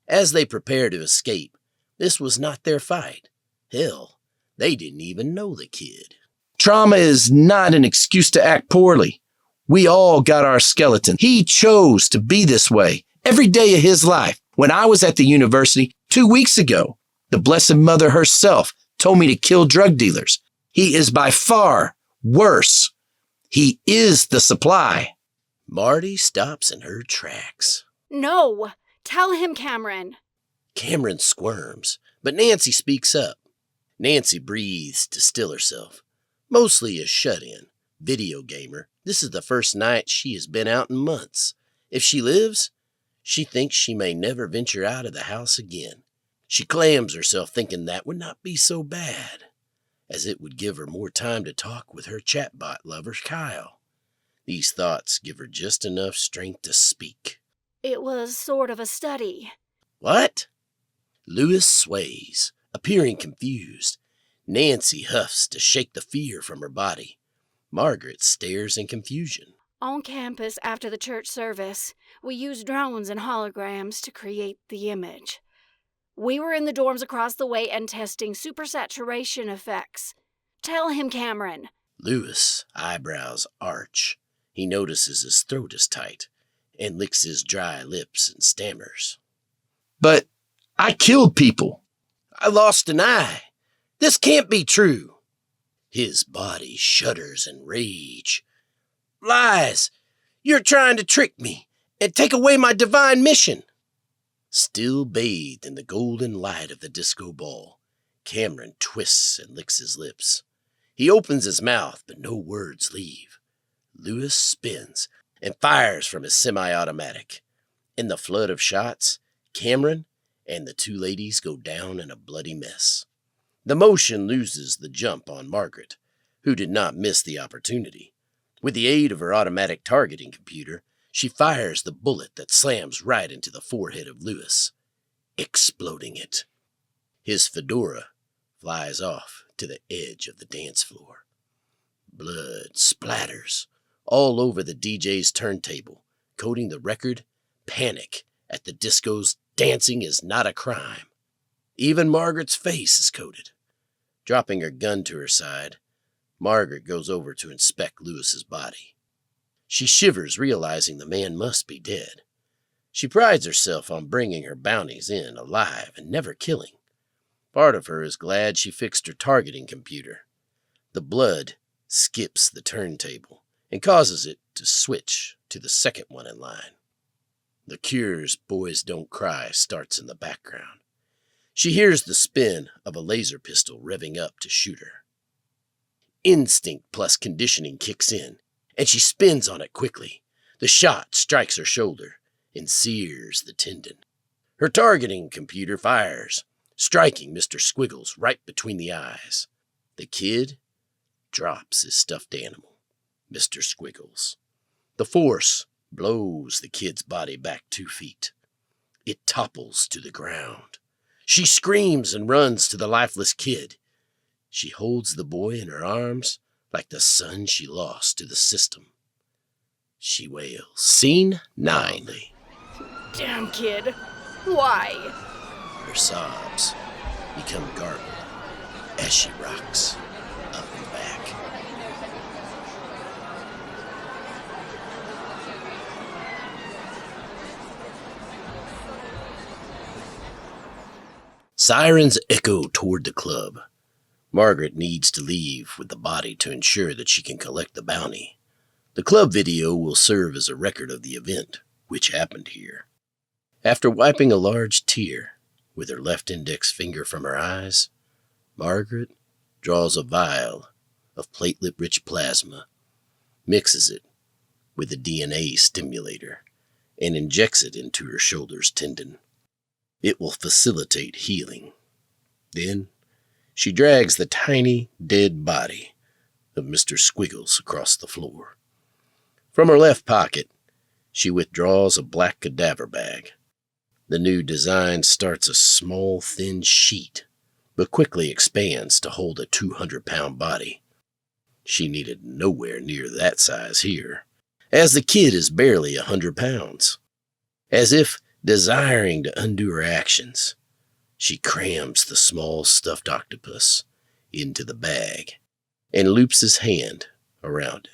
A: As they prepare to escape, this was not their fight. Hell, they didn't even know the kid.
C: Trauma is not an excuse to act poorly. We all got our skeleton. He chose to be this way every day of his life. When I was at the university 2 weeks ago, the Blessed Mother herself told me to kill drug dealers. He is by far worse. He is the supply.
A: Marty stops in her tracks.
B: No! Tell him, Cameron.
A: Cameron squirms, but Nancy speaks up. Nancy breathes to still herself. Mostly a shut-in, video gamer, this is the first night she has been out in months. If she lives, she thinks she may never venture out of the house again. She clams herself thinking that would not be so bad, as it would give her more time to talk with her chatbot lover, Kyle. These thoughts give her just enough strength to speak.
B: It was sort of a study.
A: What? Lewis sways, appearing confused. Nancy huffs to shake the fear from her body. Margaret stares in confusion.
B: On campus after the church service, we used drones and holograms to create the image. We were in the dorms across the way and testing supersaturation effects. Tell him, Cameron.
A: Lewis' eyebrows arch. He notices his throat is tight and licks his dry lips and stammers.
C: But I killed people.
A: I lost an eye. This can't be true. His body shudders in rage. Lies! You're trying to trick me and take away my divine mission. Still bathed in the golden light of the disco ball, Cameron twists and licks his lips. He opens his mouth, but no words leave. Lewis spins and fires from his semi-automatic. In the flood of shots, Cameron and the two ladies go down in a bloody mess. The motion loses the jump on Margaret, who did not miss the opportunity. With the aid of her automatic targeting computer, she fires the bullet that slams right into the forehead of Lewis, exploding it. His fedora flies off to the edge of the dance floor. Blood splatters all over the DJ's turntable, coating the record, "Panic at the Disco's Dancing is Not a Crime." Even Margaret's face is coated. Dropping her gun to her side, Margaret goes over to inspect Lewis's body. She shivers, realizing the man must be dead. She prides herself on bringing her bounties in alive and never killing. Part of her is glad she fixed her targeting computer. The blood skips the turntable and causes it to switch to the second one in line. The Cure's Boys Don't Cry starts in the background. She hears the spin of a laser pistol revving up to shoot her. Instinct plus conditioning kicks in, and she spins on it quickly. The shot strikes her shoulder and sears the tendon. Her targeting computer fires, striking Mr. Squiggles right between the eyes. The kid drops his stuffed animal, Mr. Squiggles. The force blows the kid's body back 2 feet. It topples to the ground. She screams and runs to the lifeless kid. She holds the boy in her arms like the son she lost to the system. She wails. Scene 9.
B: Damn kid. Why?
A: Her sobs become garbled as she rocks up and back. Sirens echo toward the club. Margaret needs to leave with the body to ensure that she can collect the bounty. The club video will serve as a record of the event, which happened here. After wiping a large tear with her left index finger from her eyes, Margaret draws a vial of platelet-rich plasma, mixes it with a DNA stimulator, and injects it into her shoulder's tendon. It will facilitate healing. Then, she drags the tiny, dead body of Mr. Squiggles across the floor. From her left pocket, she withdraws a black cadaver bag. The new design starts a small, thin sheet, but quickly expands to hold a 200-pound body. She needed nowhere near that size here, as the kid is barely 100 pounds. As if desiring to undo her actions, she crams the small stuffed octopus into the bag and loops his hand around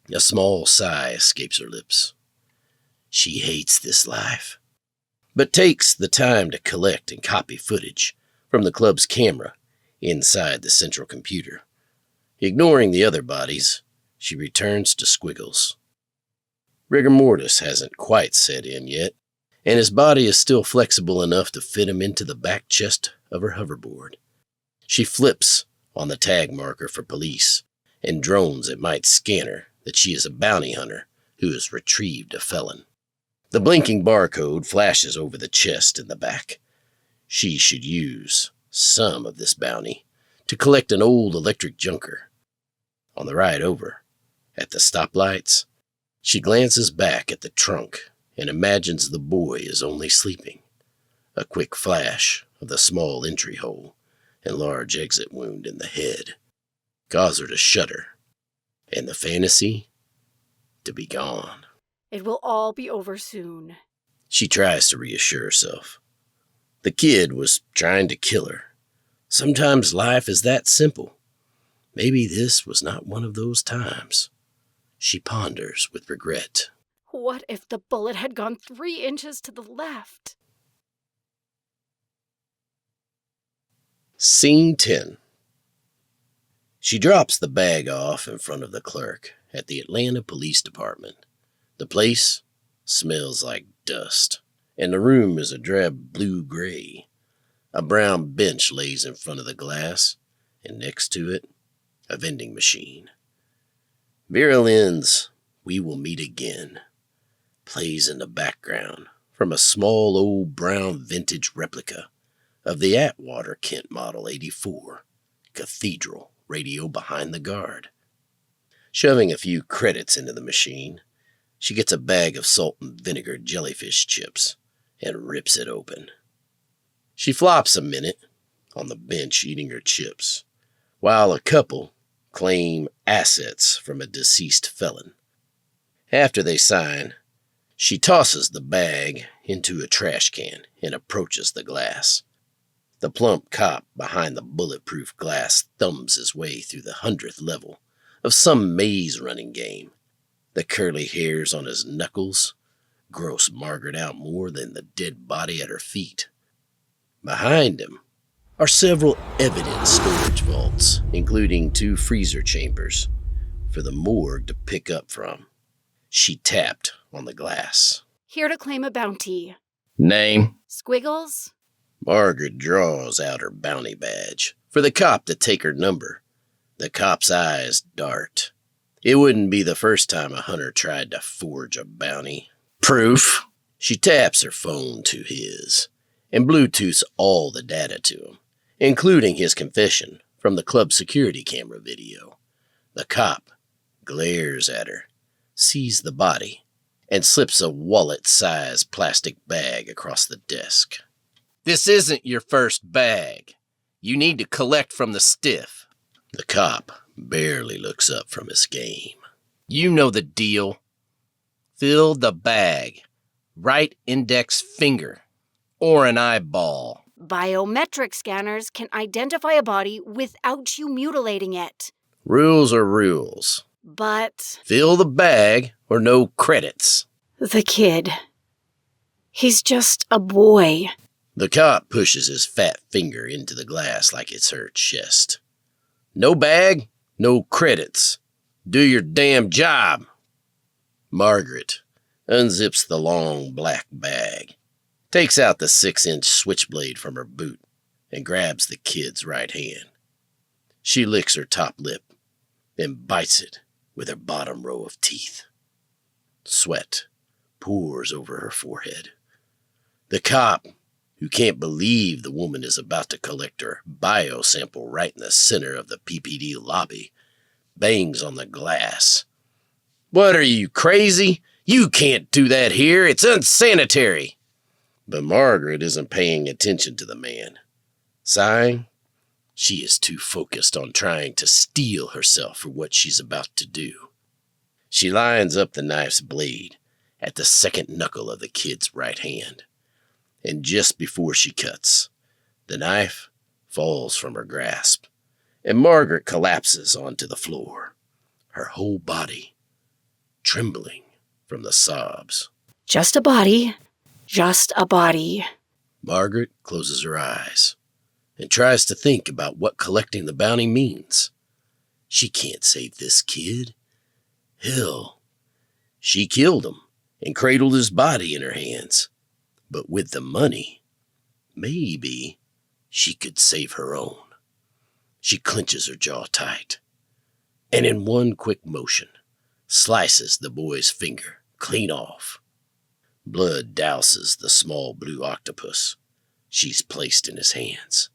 A: it. A small sigh escapes her lips. She hates this life, but takes the time to collect and copy footage from the club's camera inside the central computer. Ignoring the other bodies, she returns to Squiggles. Rigor mortis hasn't quite set in yet, and his body is still flexible enough to fit him into the back chest of her hoverboard. She flips on the tag marker for police and drones at Might's scanner that she is a bounty hunter who has retrieved a felon. The blinking barcode flashes over the chest in the back. She should use some of this bounty to collect an old electric junker. On the ride over, at the stoplights, she glances back at the trunk and imagines the boy is only sleeping. A quick flash of the small entry hole and large exit wound in the head cause her to shudder, and the fantasy to be gone.
B: It will all be over soon.
A: She tries to reassure herself. The kid was trying to kill her. Sometimes life is that simple. Maybe this was not one of those times. She ponders with regret.
B: What if the bullet had gone 3 inches to the left?
A: Scene 10. She drops the bag off in front of the clerk at the Atlanta Police Department. The place smells like dust, and the room is a drab blue-gray. A brown bench lays in front of the glass, and next to it, a vending machine. Vera Lynn's "We Will Meet Again" plays in the background from a small old brown vintage replica of the Atwater Kent Model 84 Cathedral radio behind the guard. Shoving a few credits into the machine, she gets a bag of salt and vinegar jellyfish chips and rips it open. She flops a minute on the bench eating her chips, while a couple claim assets from a deceased felon. After they sign, she tosses the bag into a trash can and approaches the glass. The plump cop behind the bulletproof glass thumbs his way through the 100th level of some maze-running game. The curly hairs on his knuckles gross Margaret out more than the dead body at her feet. Behind him are several evidence storage vaults, including 2 freezer chambers for the morgue to pick up from. She tapped on the glass.
B: Here to claim a bounty.
A: Name?
B: Squiggles?
A: Margaret draws out her bounty badge for the cop to take her number. The cop's eyes dart. It wouldn't be the first time a hunter tried to forge a bounty. Proof? She taps her phone to his and Bluetooths all the data to him, including his confession from the club security camera video. The cop glares at her, sees the body, and slips a wallet-sized plastic bag across the desk. This isn't your first bag. You need to collect from the stiff. The cop barely looks up from his game. You know the deal. Fill the bag. Right index finger. Or an eyeball.
B: Biometric scanners can identify a body without you mutilating it.
A: Rules are rules.
B: But
A: Fill the bag or no credits.
B: the kid. He's just a boy.
A: The cop pushes his fat finger into the glass like it's her chest. No bag, no credits. Do your damn job. Margaret unzips the long black bag, takes out the 6-inch switchblade from her boot, and grabs the kid's right hand. She licks her top lip, then bites it with her bottom row of teeth. Sweat pours over her forehead. The cop, who can't believe the woman is about to collect her biosample right in the center of the PPD lobby, bangs on the glass. What are you, crazy? You can't do that here. It's unsanitary. But Margaret isn't paying attention to the man. Sighing, she is too focused on trying to steel herself for what she's about to do. She lines up the knife's blade at the second knuckle of the kid's right hand. And just before she cuts, the knife falls from her grasp, and Margaret collapses onto the floor, her whole body trembling from the sobs.
B: Just a body. Just a body.
A: Margaret closes her eyes and tries to think about what collecting the bounty means. She can't save this kid. Hell, she killed him and cradled his body in her hands. But with the money, maybe she could save her own. She clenches her jaw tight, and in one quick motion, slices the boy's finger clean off. Blood douses the small blue octopus she's placed in his hands.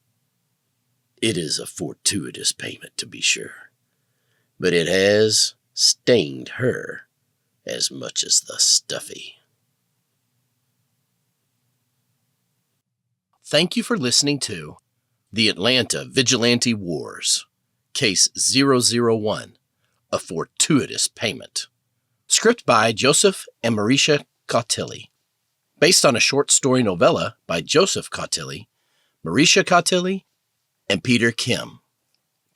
A: It is a fortuitous payment, to be sure, but it has stained her as much as the stuffy. Thank you for listening to The Atlanta Vigilante Wars, Case 001, A Fortuitous Payment. Script by Joseph and Marisha Cautilli. Based on a short story novella by Joseph Cautilli, Marisha Cautilli, and Peter Kim.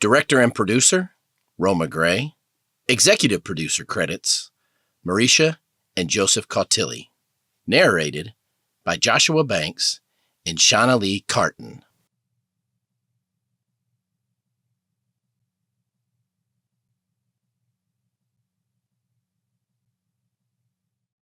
A: Director and producer, Roma Gray. Executive producer credits, Marisha and Joseph Cautilli. Narrated by Joshua Banks and Shanalee Carton.